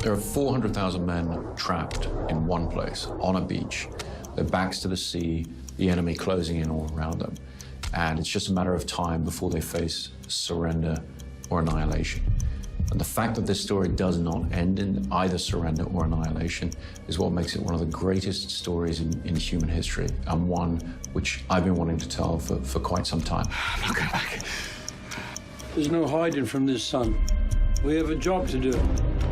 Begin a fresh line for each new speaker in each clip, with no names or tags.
There are 400,000 men trapped in one place, on a beach. Their backs to the sea, the enemy closing in all around them. And it's just a matter of time before they face surrender or annihilation. And the fact that this story does not end in either surrender or annihilation is what makes it one of the greatest stories in human history, and one which I've been wanting to tell for quite some time.
I'm not going back.
There's no hiding from this, son. We have a job to do.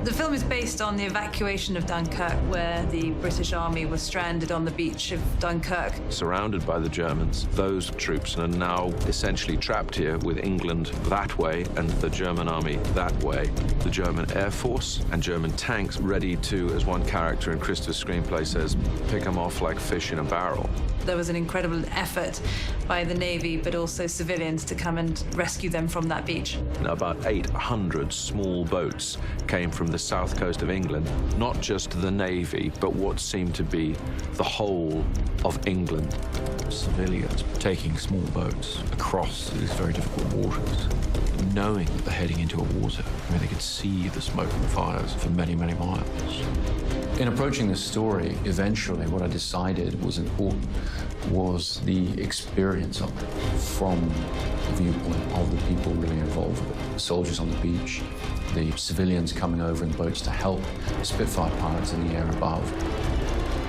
The film is based on the evacuation of Dunkirk, where the British Army was stranded on the beach of Dunkirk.
Surrounded by the Germans, those troops are now essentially trapped here with England that way and the German army that way. The German Air Force and German tanks ready to, as one character in Christopher's screenplay says, pick them off like fish in a barrel.
There was an incredible effort by the Navy, but also civilians, to come and rescue them from that beach.
Now, about 800 small boats came from the south coast of England, not just the Navy, but what seemed to be the whole of England.
Civilians taking small boats across these very difficult waters, knowing that they're heading into a water where they could see the smoke and fires for many, many miles. In approaching this story, eventually what I decided was important was the experience of it from the viewpoint of the people really involved with it. The soldiers on the beach, the civilians coming over in boats to help Spitfire pilots in the air above.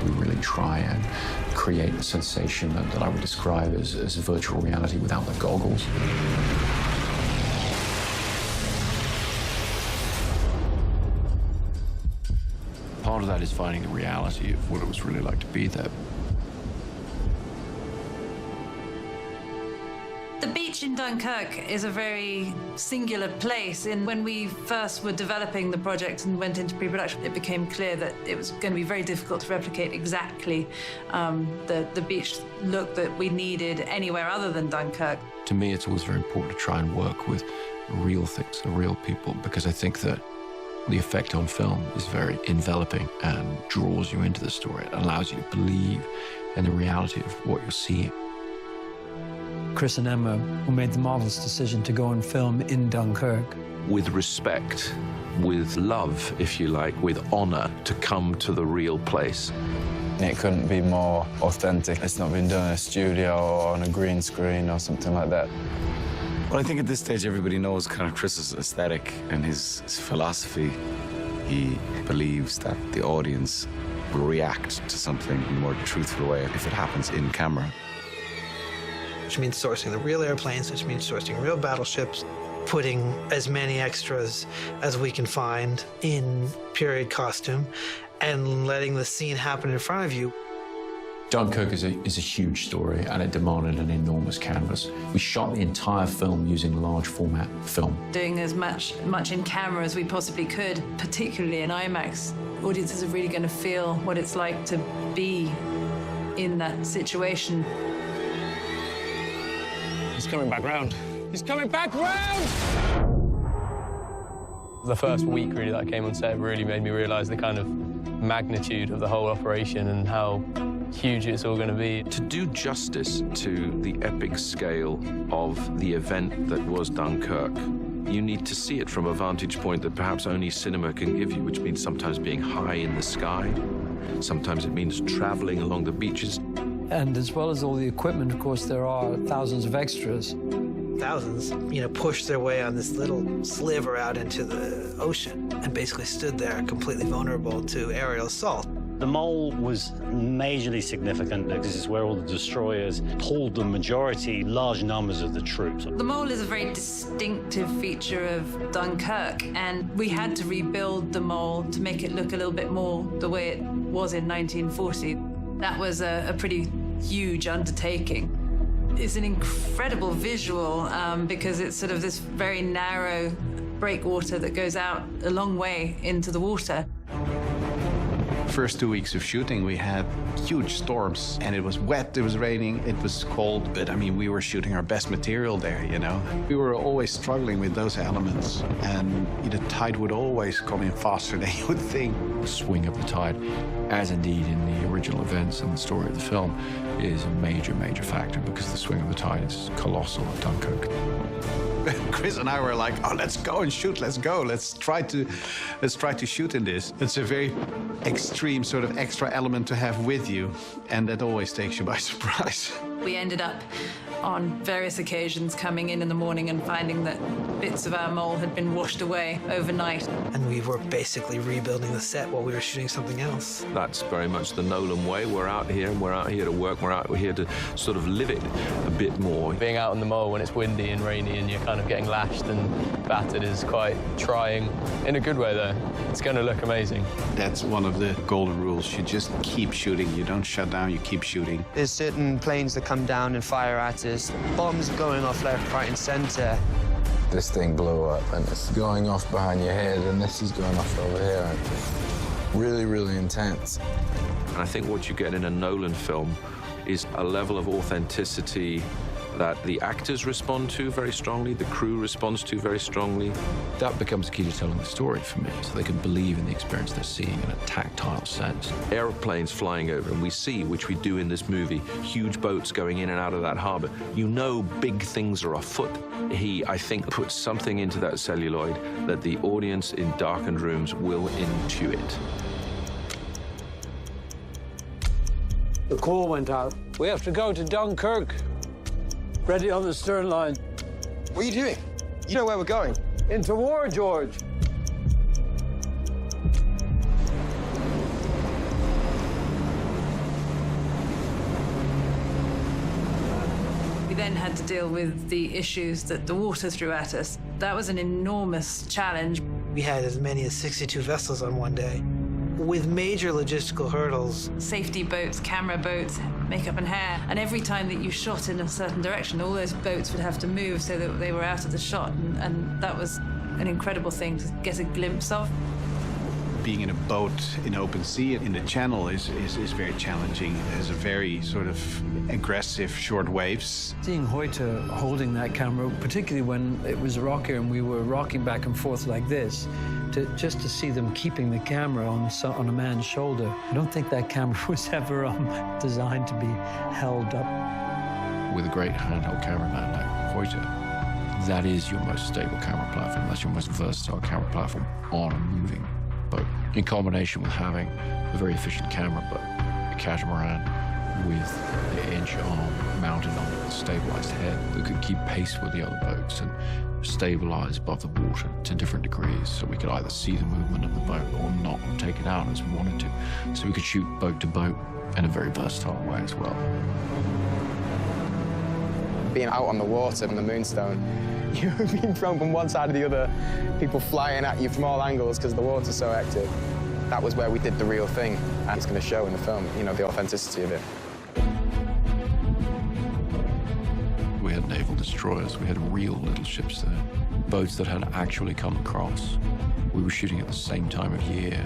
We really try and create a sensation that I would describe as virtual reality without the goggles. Part of that is finding the reality of what it was really like to be there.
The beach in Dunkirk is a very singular place. And when we first were developing the project and went into pre-production, it became clear that it was going to be very difficult to replicate exactly the beach look that we needed anywhere other than Dunkirk.
To me, it's always very important to try and work with real things, real people, because I think that the effect on film is very enveloping and draws you into the story. It allows you to believe in the reality of what you're seeing.
Chris and Emma, who made the marvelous decision to go and film in Dunkirk.
With respect, with love, if you like, with honor, to come to the real place.
It couldn't be more authentic. It's not been done in a studio or on a green screen or something like that.
Well, I think at this stage everybody knows kind of Chris's aesthetic and his philosophy. He believes that the audience will react to something in a more truthful way if it happens in camera.
Which means sourcing the real airplanes, which means sourcing real battleships, putting as many extras as we can find in period costume, and letting the scene happen in front of you.
Dunkirk is a huge story, and it demanded an enormous canvas. We shot the entire film using large format film.
Doing as much in camera as we possibly could, particularly in IMAX. Audiences are really going to feel what it's like to be in that situation.
He's coming back round. He's coming back round! The first week, really, that I came on set really made me realize the kind of magnitude of the whole operation and how huge it's all going to be.
To do justice to the epic scale of the event that was Dunkirk, you need to see it from a vantage point that perhaps only cinema can give you, which means sometimes being high in the sky. Sometimes it means traveling along the beaches.
And as well as all the equipment, of course, there are thousands of extras.
Thousands, push their way on this little sliver out into the ocean and basically stood there completely vulnerable to aerial assault.
The mole was majorly significant because this is where all the destroyers pulled the majority, large numbers of the troops.
The mole is a very distinctive feature of Dunkirk, and we had to rebuild the mole to make it look a little bit more the way it was in 1940. That was a pretty huge undertaking. It's an incredible visual because it's sort of this very narrow breakwater that goes out a long way into the water.
First 2 weeks of shooting, we had huge storms, and it was wet, it was raining, it was cold, but I mean, we were shooting our best material there, We were always struggling with those elements, and the tide would always come in faster than you would think.
The swing of the tide as indeed in the original events and the story of the film, is a major, major factor because the swing of the tide is colossal at Dunkirk.
Chris and I were like, oh, let's go and shoot, let's go. Let's try to shoot in this. It's a very extreme sort of extra element to have with you, and that always takes you by surprise.
We ended up on various occasions coming in the morning and finding that bits of our mole had been washed away overnight.
And we were basically rebuilding the set while we were shooting something else.
That's very much the Nolan way. We're out here and we're out here to work. We're here to sort of live it a bit more.
Being out on the mole when it's windy and rainy and you're kind of getting lashed and battered is quite trying. In a good way, though. It's going to look amazing.
That's one of the golden rules. You just keep shooting. You don't shut down, you keep shooting.
There's certain planes that come down and fire at us. Bombs going off left, right, and center.
This thing blew up, and it's going off behind your head, and this is going off over here. And really, really intense.
And I think what you get in a Nolan film is a level of authenticity that the actors respond to very strongly, the crew responds to very strongly.
That becomes key to telling the story for me, so they can believe in the experience they're seeing in a tactile sense.
Airplanes flying over, and we see, which we do in this movie, huge boats going in and out of that harbor. You know big things are afoot. He, I think, puts something into that celluloid that the audience in darkened rooms will intuit.
The call went out. We have to go to Dunkirk. Ready on the stern line.
What are you doing? You know where we're going.
Into war, George.
We then had to deal with the issues that the water threw at us. That was an enormous challenge.
We had as many as 62 vessels on one day, with major logistical hurdles.
Safety boats, camera boats, makeup and hair. And every time that you shot in a certain direction, all those boats would have to move so that they were out of the shot. And that was an incredible thing to get a glimpse of.
Being in a boat in open sea in the channel is very challenging. There's a very sort of aggressive short waves.
Seeing Hoyte holding that camera, particularly when it was rockier and we were rocking back and forth like this, just to see them keeping the camera on a man's shoulder. I don't think that camera was ever designed to be held up.
With a great handheld cameraman like Hoyte, that is your most stable camera platform. That's your most versatile camera platform on a moving boat. In combination with having a very efficient camera boat, a catamaran with the edge arm mounted on a stabilized head that could keep pace with the other boats and stabilize above the water to different degrees, so we could either see the movement of the boat or not take it out as we wanted to. So we could shoot boat to boat in a very versatile way as well.
Being out on the water on the Moonstone, you're being thrown from one side to the other, people flying at you from all angles because the water's so active. That was where we did the real thing, and it's going to show in the film, you know, the authenticity of it.
We had naval destroyers, we had real little ships there, boats that had actually come across. We were shooting at the same time of year,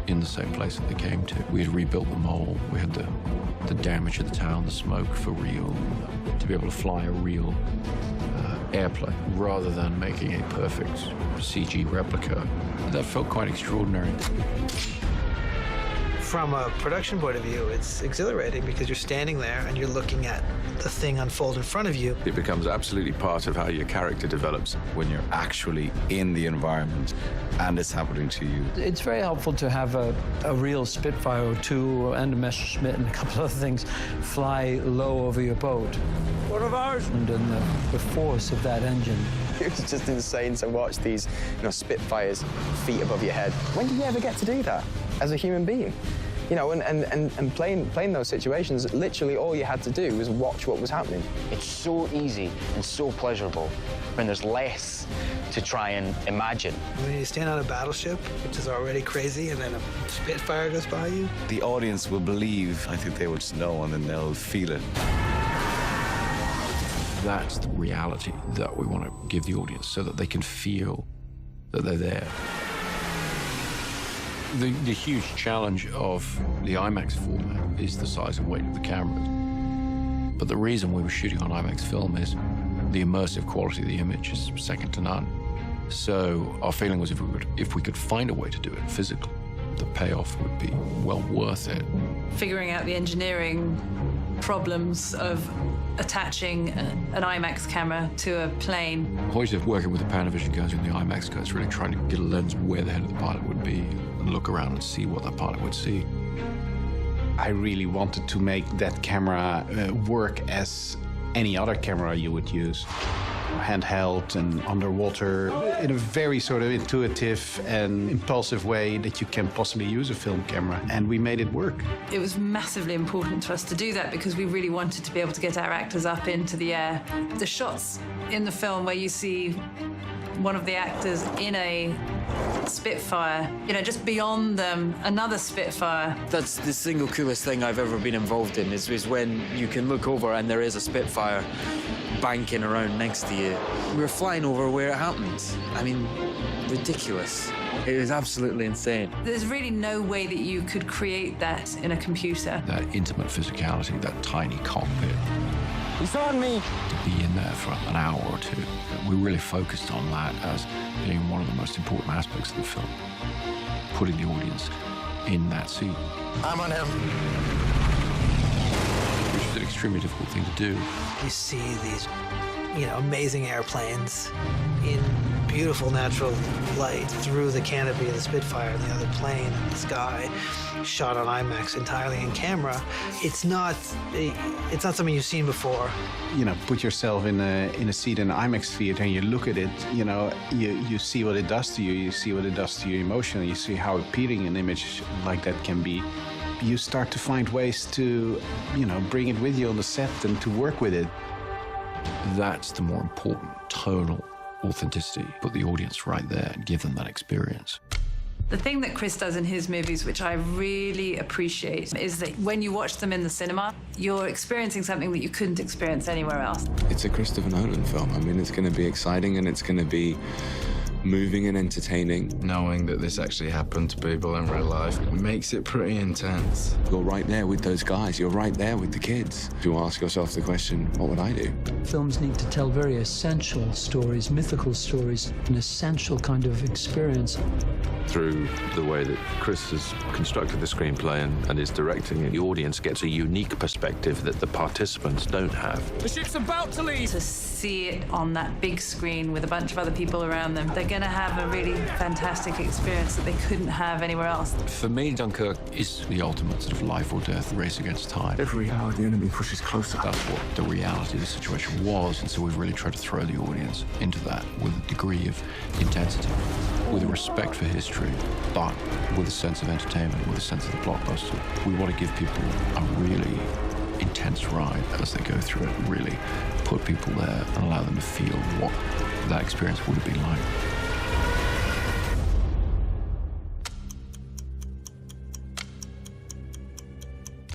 in the same place that they came to. We had rebuilt the mole, we had the damage of the town, the smoke for real, to be able to fly a real airplane rather than making a perfect CG replica. That felt quite extraordinary.
From a production point of view, it's exhilarating because you're standing there and you're looking at the thing unfold in front of you.
It becomes absolutely part of how your character develops.
When you're actually in the environment and it's happening to you.
It's very helpful to have a real Spitfire or two and a Messerschmitt and a couple of other things fly low over your boat.
One of ours.
And then the force of that engine.
It was just insane to watch these, you know, Spitfires feet above your head. When did you ever get to do that as a human being? You know, and playing those situations, literally all you had to do was watch what was happening.
It's so easy and so pleasurable when there's less to try and imagine.
When you stand on a battleship, which is already crazy, and then a Spitfire goes by you.
The audience will believe, I think they will just know, and then they'll feel it.
That's the reality that we want to give the audience so that they can feel that they're there. The huge challenge of the IMAX format is the size and weight of the cameras. But the reason we were shooting on IMAX film is the immersive quality of the image is second to none. So our feeling was if we could find a way to do it physically, the payoff would be well worth it.
Figuring out the engineering problems of attaching an IMAX camera to a plane.
The point of working with the Panavision guys in the IMAX guys, really trying to get a lens of where the head of the pilot would be and look around and see what that pilot would see.
I really wanted to make that camera work as any other camera you would use. Handheld and underwater in a very sort of intuitive and impulsive way that you can possibly use a film camera, and we made it work.
It was massively important to us to do that because we really wanted to be able to get our actors up into the air. The shots in the film where you see one of the actors in a Spitfire, you know, just beyond them, another Spitfire.
That's the single coolest thing I've ever been involved in, is when you can look over and there is a Spitfire banking around next to you. We were flying over where it happened. I mean, ridiculous. It was absolutely insane.
There's really no way that you could create that in a computer.
That intimate physicality, that tiny cockpit.
He's on me!
To be in there for an hour or two. We really focused on that as being one of the most important aspects of the film. Putting the audience in that scene.
I'm on him.
Which is an extremely difficult thing to do.
You see these, amazing airplanes in beautiful natural light through the canopy of the Spitfire and the other plane in the sky, shot on IMAX entirely in camera. It's not something you've seen before.
Put yourself in a seat in an IMAX theater and you look at it, you see what it does to you, you see what it does to you emotionally, you see how appealing an image like that can be. You start to find ways to, bring it with you on the set and to work with it.
That's the more important tonal authenticity. Put the audience right there and give them that experience.
The thing that Chris does in his movies, which I really appreciate, is that when you watch them in the cinema, you're experiencing something that you couldn't experience anywhere else.
It's a Christopher Nolan film. I mean, it's going to be exciting and it's going to be moving and entertaining.
Knowing that this actually happened to people in real life makes it pretty intense.
You're right there with those guys. You're right there with the kids. You ask yourself the question, what would I do?
Films need to tell very essential stories, mythical stories, an essential kind of experience.
Through the way that Chris has constructed the screenplay and is directing it, the audience gets a unique perspective that the participants don't have.
The ship's about to leave!
To see it on that big screen with a bunch of other people around them, they're going to have a really fantastic experience that they couldn't have anywhere else.
For me, Dunkirk is the ultimate sort of life or death race against time.
Every hour the enemy pushes closer.
That's what the reality of the situation was, and so we've really tried to throw the audience into that with a degree of intensity, with a respect for history, but with a sense of entertainment, with a sense of the blockbuster. We want to give people a really intense ride as they go through it, really put people there and allow them to feel what that experience would have been like.